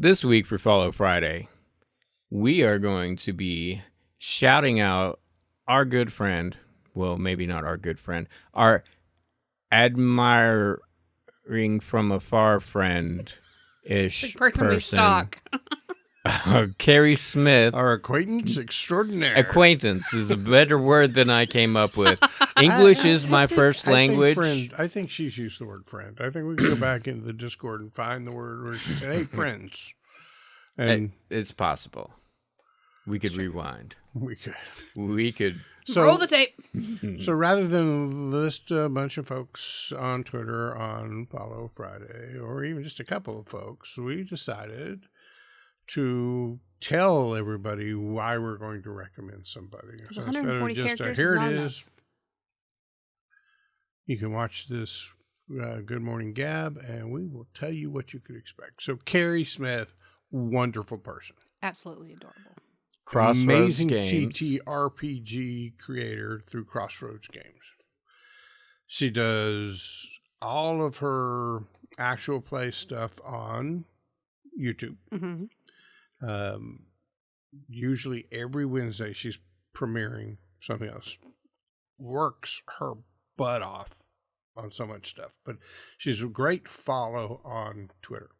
This week for Follow Friday, we are going to be shouting out our good friend, well, maybe not our good friend, our admiring from afar friend-ish The person we stalk. Kerri Smith. Our acquaintance extraordinaire. Acquaintance is a better word than I came up with. English is my first language. I think she's used the word friend. I think we can go back into the Discord and find the word where she said, hey, friends. And It's possible. We could rewind. we could. We could. Roll the tape. So rather than list a bunch of folks on Twitter on Follow Friday, or even just a couple of folks, we decided to tell everybody why we're going to recommend somebody. Because So 140 instead of characters here is not it enough. is. You can watch this Good Morning Gab, and we will tell you what you could expect. So Kerri Smith, wonderful person. Absolutely adorable. Crossroads Amazing games. TTRPG creator through Crossroads games. She does all of her actual play stuff on YouTube. Mm-hmm. Usually every Wednesday she's premiering something else. Works her butt off on so much stuff, but she's a great follow on Twitter.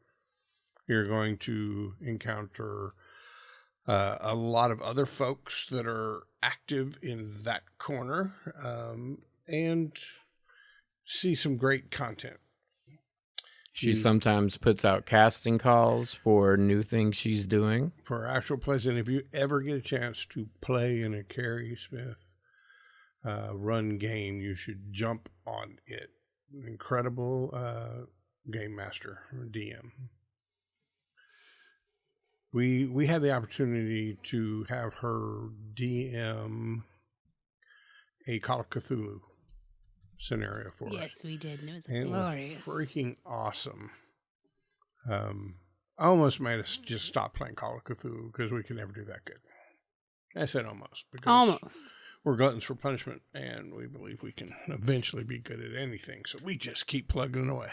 You're going to encounter a lot of other folks that are active in that corner and see some great content. She sometimes puts out casting calls for new things she's doing. For actual plays, and if you ever get a chance to play in a Kerri Smith run game, you should jump on it. Incredible game master, DM. We had the opportunity to have her DM a Call of Cthulhu scenario for us. Yes, we did. And it was And glorious. it was freaking awesome. Almost made us just stop playing Call of Cthulhu because we could never do that good. I said almost because Almost. we're gluttons for punishment, and we believe we can eventually be good at anything. So we just keep plugging away.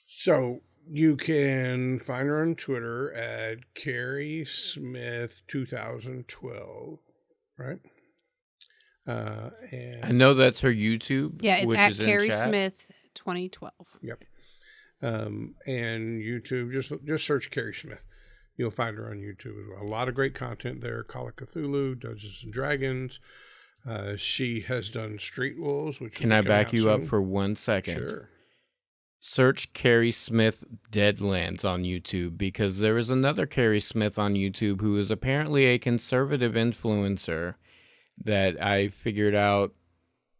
So you can find her on Twitter at Kerri Smith 2012, right? And I know that's her YouTube. Yeah, it's which at is in Kerri chat. Smith 2012. Yep. And YouTube, just search Kerri Smith. You'll find her on YouTube as well. A lot of great content there. Call of Cthulhu, Dungeons and Dragons. She has done Street Wolves, which Can will I be back coming you out up soon. for 1 second? Sure. Search Kerri Smith Deadlands on YouTube, because there is another Kerri Smith on YouTube who is apparently a conservative influencer that I figured out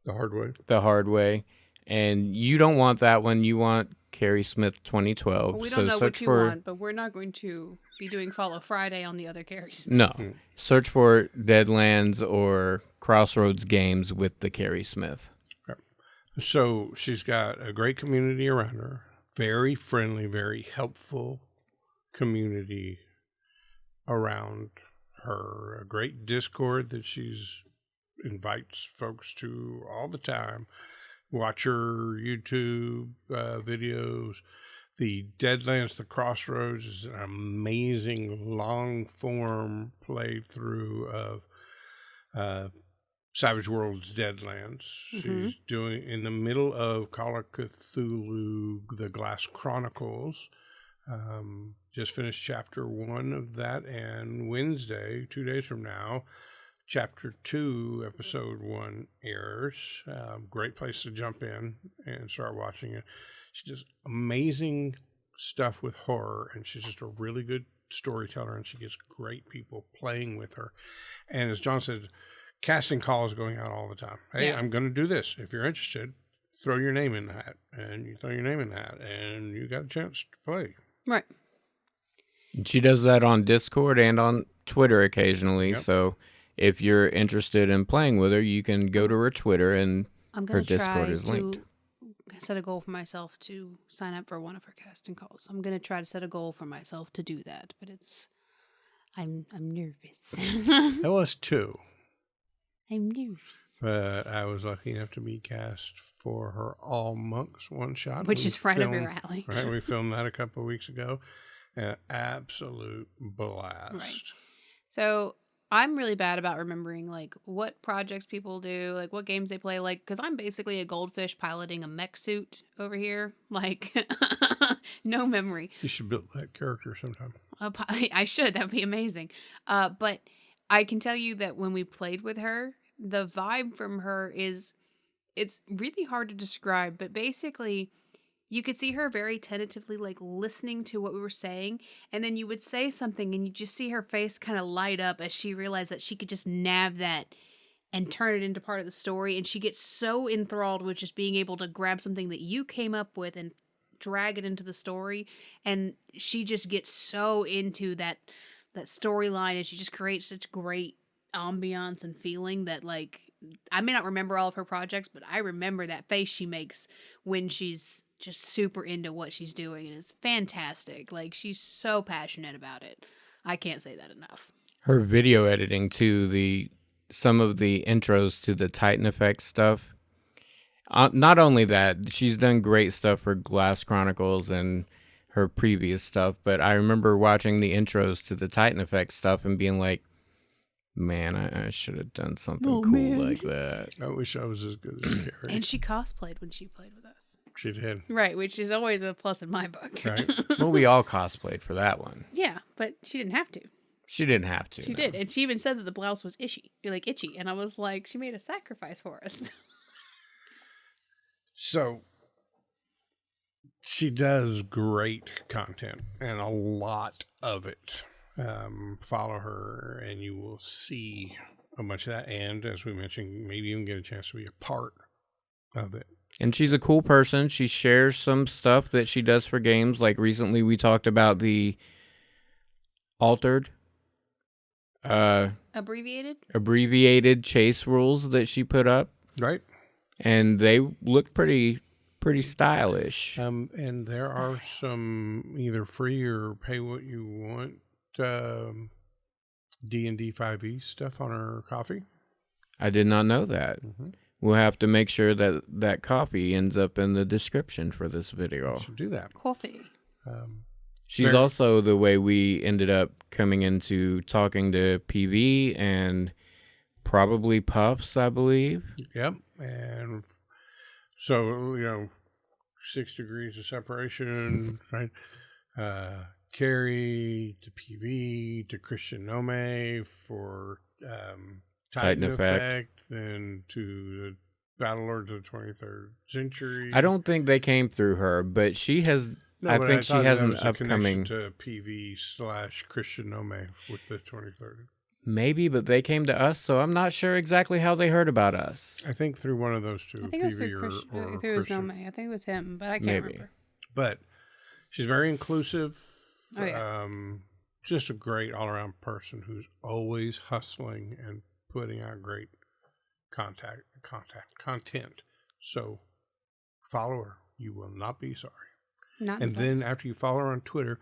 The hard way. the hard way. And you don't want that one. You want Kerri Smith 2012. Well, we so don't know search what you for want, but we're not going to be doing Follow Friday on the other Kerris. no. Search for Deadlands or Crossroads games with the Kerri Smith. So she's got a great community around her. Very friendly, very helpful community around her. A great Discord that she's invites folks to all the time. Watch her YouTube videos. The Deadlands, the Crossroads is an amazing long-form playthrough of Savage Worlds Deadlands. She's doing in the middle of Call of Cthulhu, The Glass Chronicles. Just finished chapter 1 of that, and Wednesday, 2 days from now, chapter 2, episode 1 airs. Great place to jump in and start watching it. She does amazing stuff with horror, and she's just a really good storyteller, and she gets great people playing with her. And as John said, casting calls going out all the time. Hey, Yeah. I'm going to do this. If you're interested, throw your name in the hat. And you throw your name in the hat, and you got a chance to play. Right. And she does that on Discord and on Twitter occasionally. Yep. So if you're interested in playing with her, you can go to her Twitter, and I'm her going to Discord try is linked. to set a goal for myself to sign up for one of her casting calls. I'm going to try to set a goal for myself to do that, but I'm nervous. That was 2. I'm nervous. But I was lucky enough to be cast for her All Monks one shot. Which We is right up filmed- your alley. Right, we filmed that a couple of weeks ago. An absolute blast. Right. So I'm really bad about remembering like what projects people do, like what games they play, like because I'm basically a goldfish piloting a mech suit over here. Like no memory. You should build that character sometime. I should. That would be amazing. But I can tell you that when we played with her, the vibe from her is, it's really hard to describe, but basically you could see her very tentatively like listening to what we were saying, and then you would say something and you just see her face kind of light up as she realized that she could just nab that and turn it into part of the story, and she gets so enthralled with just being able to grab something that you came up with and drag it into the story, and she just gets so into that storyline, and she just creates such great ambiance and feeling that, like, I may not remember all of her projects, but I remember that face she makes when she's just super into what she's doing, and it's fantastic. Like, she's so passionate about it. I can't say that enough. Her video editing too, some of the intros to the Titan Effect stuff. Not only that, she's done great stuff for Glass Chronicles and her previous stuff, but I remember watching the intros to the Titan Effect stuff and being like, man, I should have done something cool like that. I wish I was as good as Carrie. And she cosplayed when she played with us. She did. Right, which is always a plus in my book. Right. Well, we all cosplayed for that one. Yeah, but she didn't have to. She didn't have to. She did, and she even said that the blouse was itchy, and I was like, she made a sacrifice for us. So she does great content and a lot of it. Follow her and you will see a bunch of that. And as we mentioned, maybe even get a chance to be a part of it. And she's a cool person. She shares some stuff that she does for games. Like recently we talked about the altered, abbreviated chase rules that she put up. Right. And they look pretty stylish. And there are some either free or pay what you want D&D 5e stuff on her coffee. I did not know that. Mm-hmm. We'll have to make sure that coffee ends up in the description for this video. Should do that. Coffee. She's also the way we ended up coming into talking to PV and probably Puffs, I believe. Yep. And so, 6 degrees of separation, right? Kerri to PV to Christian Nome for Titan Effect, then to the Battlelords of the 23rd Century. I don't think they came through her, but she has. No, I think she has an upcoming to PV/Christian Nome with the 23rd. Maybe, but they came to us, so I'm not sure exactly how they heard about us. I think through one of those two. I think it was through Christian. I think it was him, but I can't remember. But she's very inclusive. Oh, yeah. Just a great all-around person who's always hustling and putting out great content. So follow her. You will not be sorry. Then after you follow her on Twitter,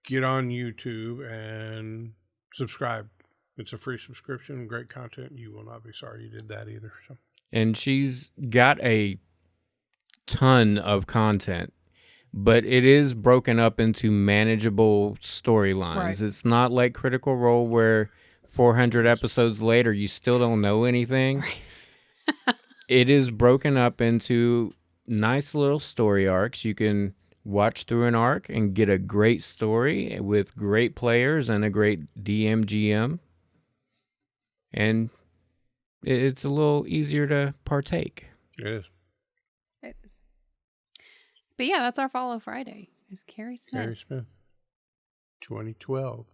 get on YouTube and subscribe. It's a free subscription, great content. You will not be sorry you did that either. So. And she's got a ton of content, but it is broken up into manageable storylines. Right. It's not like Critical Role where 400 episodes later you still don't know anything. Right. It is broken up into nice little story arcs. You can watch through an arc and get a great story with great players and a great DMGM. And it's a little easier to partake. It is. But yeah, that's our Follow Friday. It's Carrie Smith. Carrie Smith. 2012.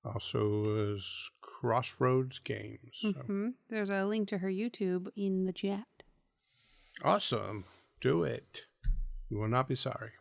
Also is Crossroads Games. So. Mm-hmm. There's a link to her YouTube in the chat. Awesome. Do it. You will not be sorry.